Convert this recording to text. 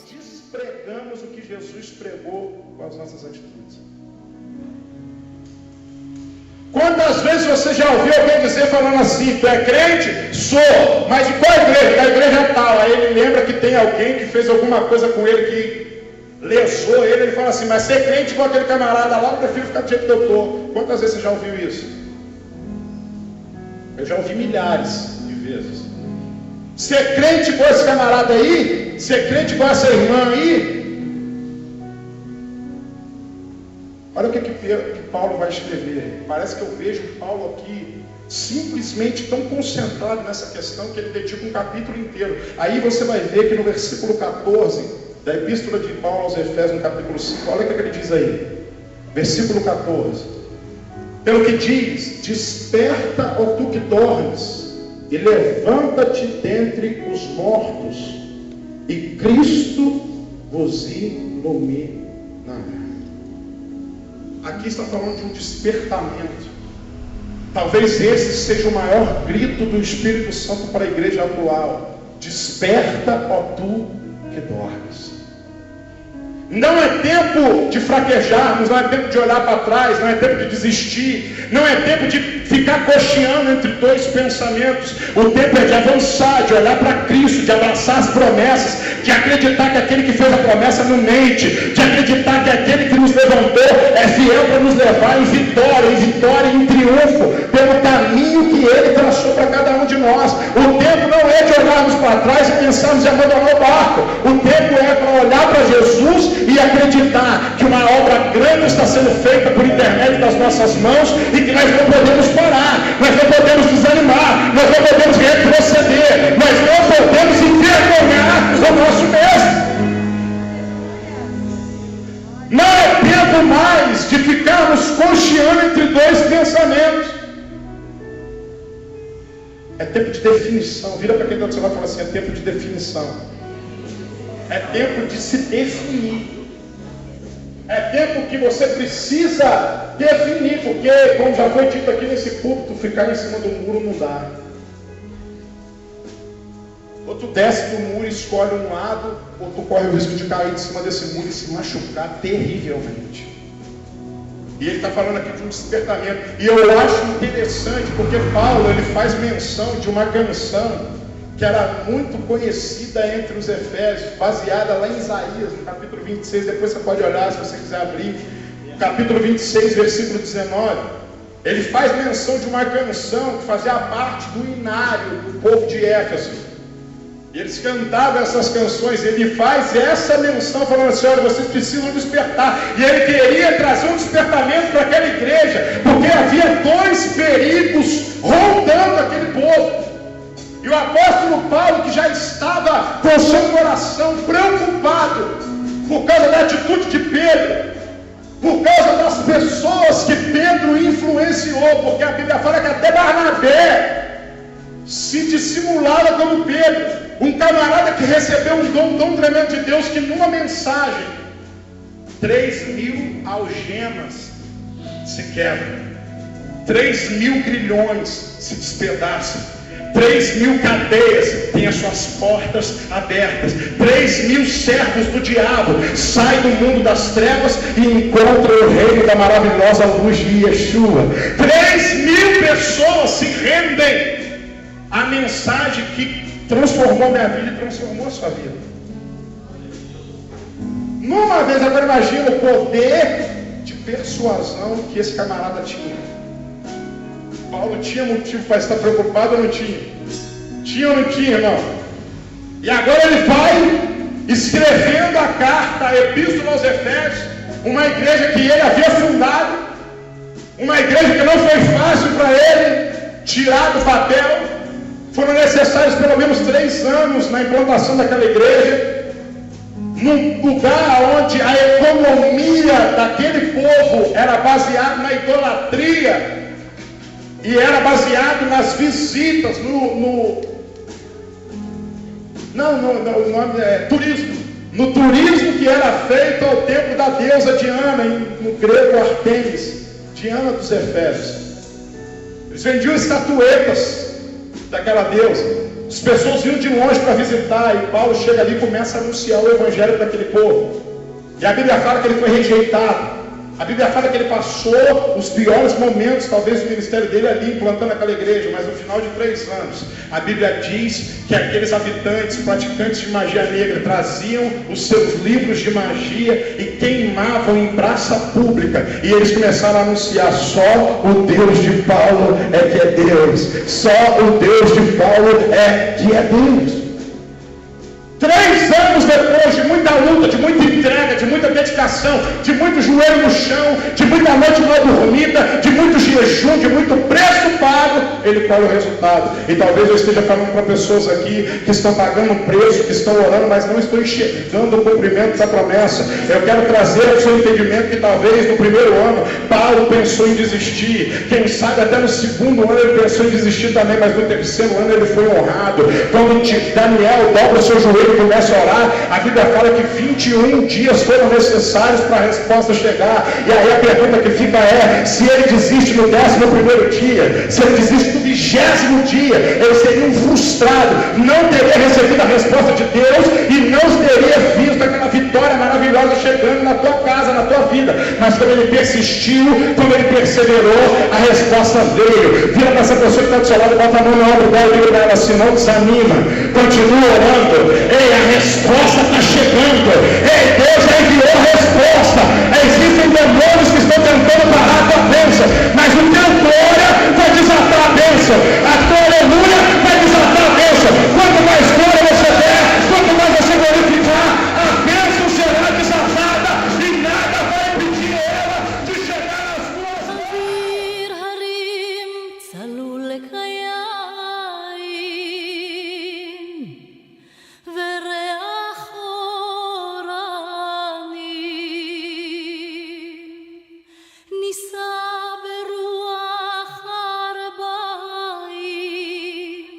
Despregamos o que Jesus pregou com as nossas atitudes. Quantas vezes você já ouviu alguém dizer falando assim: tu é crente? Sou, mas de qual igreja? Da igreja tal. Aí ele lembra que tem alguém que fez alguma coisa com ele que lesou ele fala assim: mas ser crente com aquele camarada lá, eu prefiro ficar do jeito que eu estou. Quantas vezes você já ouviu isso? Eu já ouvi milhares de vezes. Ser crente com esse camarada aí, ser crente com essa irmã aí. Olha o que Paulo vai escrever. Parece que eu vejo Paulo aqui simplesmente tão concentrado nessa questão que ele dedica um capítulo inteiro. Aí você vai ver que no versículo 14 da epístola de Paulo aos Efésios, no capítulo 5, olha o que ele diz aí. Versículo 14. Pelo que diz: desperta, ó tu que dormes, e levanta-te dentre os mortos, e Cristo vos iluminará. Aqui está falando de um despertamento. Talvez esse seja o maior grito do Espírito Santo para a igreja atual: desperta, ó tu que dormes. Não é tempo de fraquejarmos, não é tempo de olhar para trás, não é tempo de desistir, não é tempo de ficar cocheando entre dois pensamentos. O tempo é de avançar, de olhar para Cristo, de abraçar as promessas, de acreditar que aquele que fez a promessa não mente, de acreditar que aquele que nos levantou é fiel para nos levar em vitória, em triunfo, pelo caminho que Ele traçou para cada um de nós. O tempo não é de olharmos para trás e pensarmos em abandonar o barco. O tempo é para olhar para Jesus e acreditar que uma obra grande está sendo feita por intermédio das nossas mãos e que nós não podemos parar, nós não podemos desanimar, nós não podemos retroceder, nós não podemos envergonhar o nosso mestre. Não é tempo mais de ficarmos cocheando entre dois pensamentos. É tempo de definição. Vira para quem está do seu lado e fala assim: é tempo de definição. É tempo de se definir. É tempo que você precisa definir, porque, como já foi dito aqui nesse púlpito, ficar em cima do muro não dá. Ou tu desce do muro e escolhe um lado, ou tu corre o risco de cair de cima desse muro e se machucar terrivelmente. E ele está falando aqui de um despertamento. E eu acho interessante, porque Paulo ele faz menção de uma canção que era muito conhecida entre os Efésios, baseada lá em Isaías, no capítulo 26, depois você pode olhar se você quiser abrir, no capítulo 26, versículo 19, ele faz menção de uma canção que fazia parte do inário do povo de Éfeso, e eles cantavam essas canções, ele faz essa menção, falando assim: olha, vocês precisam despertar, e ele queria trazer um despertamento para aquela igreja, porque havia dois perigos rondando aquele povo. E o apóstolo Paulo, que já estava com seu coração preocupado por causa da atitude de Pedro, por causa das pessoas que Pedro influenciou, porque a Bíblia fala que até Barnabé se dissimulava como Pedro, um camarada que recebeu um dom tão tremendo de Deus que numa mensagem 3.000 algemas se quebram, 3.000 grilhões se despedaçam, 3.000 cadeias têm as suas portas abertas, 3.000 servos do diabo saem do mundo das trevas e encontram o reino da maravilhosa luz de Yeshua. 3.000 pessoas se rendem à mensagem que transformou minha vida e transformou a sua vida. Numa vez, agora imagina o poder de persuasão que esse camarada tinha. Paulo tinha motivo para estar preocupado ou não tinha? Tinha ou não tinha, irmão? E agora ele vai escrevendo a carta, a epístola aos Efésios, uma igreja que ele havia fundado, uma igreja que não foi fácil para ele tirar do papel. Foram necessários pelo menos 3 anos na implantação daquela igreja, num lugar onde a economia daquele povo era baseada na idolatria e era baseado nas visitas, turismo. No turismo que era feito ao templo da deusa Diana, no grego Artemis, Diana dos Efésios. Eles vendiam estatuetas daquela deusa. As pessoas vinham de longe para visitar, e Paulo chega ali e começa a anunciar o evangelho para aquele povo. E a Bíblia fala que ele foi rejeitado. A Bíblia fala que ele passou os piores momentos, talvez, do ministério dele ali, implantando aquela igreja, mas no final de 3 anos, a Bíblia diz que aqueles habitantes, praticantes de magia negra, traziam os seus livros de magia e queimavam em praça pública, e eles começaram a anunciar: só o Deus de Paulo é que é Deus, só o Deus de Paulo é que é Deus. 3 anos depois de muita luta, de muita entrega, de muita dedicação, de muito joelho no chão, de muita noite mal dormida, de muito jejum, de muito preço pago, ele colhe o resultado. E talvez eu esteja falando para pessoas aqui que estão pagando um preço, que estão orando, mas não estão enxergando o cumprimento da promessa. Eu quero trazer ao seu entendimento que talvez no primeiro ano Paulo pensou em desistir, quem sabe até no segundo ano ele pensou em desistir também, mas no terceiro ano ele foi honrado. Quando Daniel dobra o seu joelho e começa a orar, a Bíblia fala que 21 dias foram necessários para a resposta chegar. E aí a pergunta que fica é: se ele desiste no 11º dia, se ele desiste no 20º dia, ele seria um frustrado, não teria recebido a resposta de Deus e não teria visto aquela vitória maravilhosa chegando na tua casa, na tua vida. Mas quando ele persistiu, quando ele perseverou, a resposta veio. Vira para essa pessoa que está do seu lado e bota a mão na obra dela e diga para ela assim: não desanima, continua orando. Ei, a resposta está chegando. Ei, Deus já enviou a resposta.